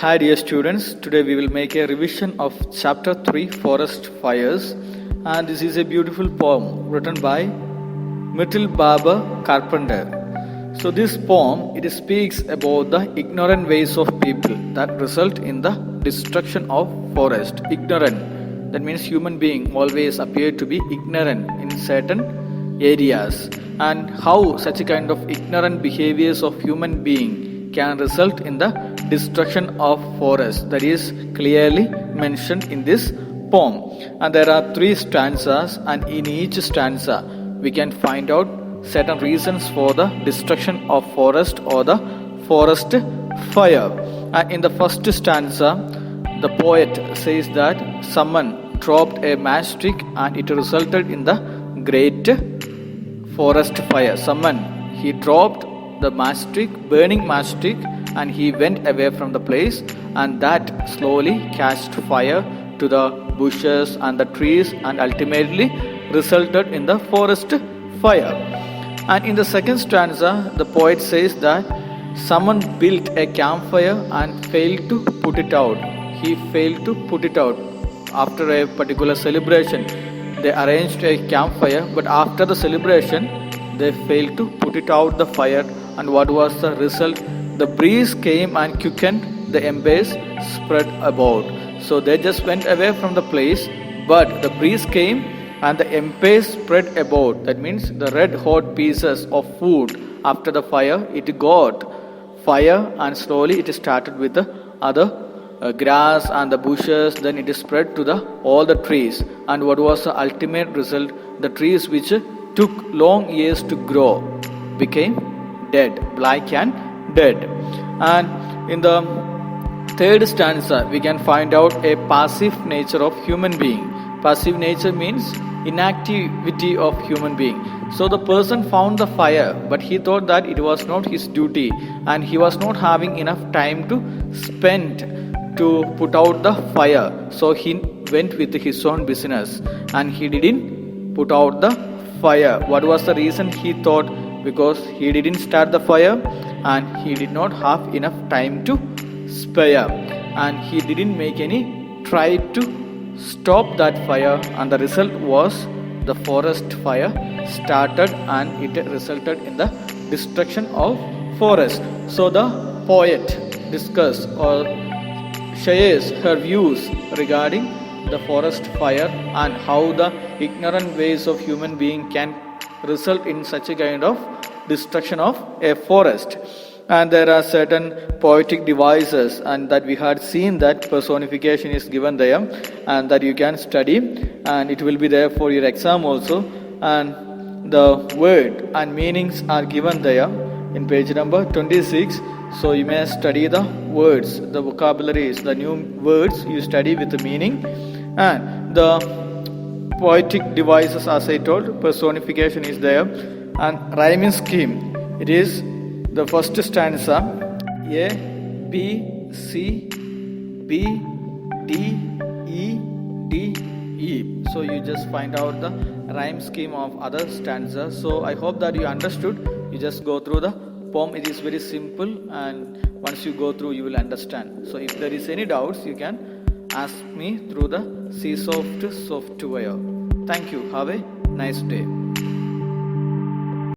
Hi dear students, today we will make a revision of chapter 3 Forest Fires, and this is a beautiful poem written by Myrtle Barber Carpenter. So this poem, it speaks about the ignorant ways of people that result in the destruction of forest. Ignorant, that means human being always appear to be ignorant in certain areas, and how such a kind of ignorant behaviors of human being can result in the destruction of forest, that is clearly mentioned in this poem. And there are 3 stanzas, and in each stanza we can find out certain reasons for the destruction of forest or the forest fire. And in the first stanza, the poet says that someone dropped a matchstick and it resulted in the great forest fire. He dropped the matchstick, burning matchstick, and he went away from the place, and that slowly catched fire to the bushes and the trees and ultimately resulted in the forest fire. And in the second stanza, the poet says that someone built a campfire and failed to put it out. He failed to put it out after a particular celebration. They arranged a campfire, but after the celebration they failed to put it out the fire. And what was the result? The breeze came and quickened the embers spread about. So they just went away from the place, but the breeze came and the embers spread about. That means the red hot pieces of food after the fire, it got fire, and slowly it started with the other grass and the bushes, then it spread to all the trees. And what was the ultimate result? The trees which took long years to grow became dead, black and dead. And in the third stanza we can find out a passive nature of human being. Passive nature means inactivity of human being. So the person found the fire, but he thought that it was not his duty, and he was not having enough time to spend to put out the fire. So he went with his own business and he didn't put out the fire. What was the reason? He thought because he didn't start the fire and he did not have enough time to spare, and he didn't make any try to stop that fire, and the result was the forest fire started and it resulted in the destruction of forest. So the poet discusses or shares her views regarding the forest fire and how the ignorant ways of human being can result in such a kind of destruction of a forest. And there are certain poetic devices, and that we had seen that personification is given there, and that you can study, and it will be there for your exam also. And the word and meanings are given there in page number 26. So you may study the words, the vocabularies, the new words you study with the meaning. And the poetic devices, as I told, personification is there, and rhyming scheme, it is the first stanza A, B, C, B, D, E, D, E. So you just find out the rhyme scheme of other stanzas. So I hope that you understood. You just go through the poem. It is very simple, and once you go through you will understand. So if there is any doubts, you can ask me through the C Soft software. Thank you. Have a nice day.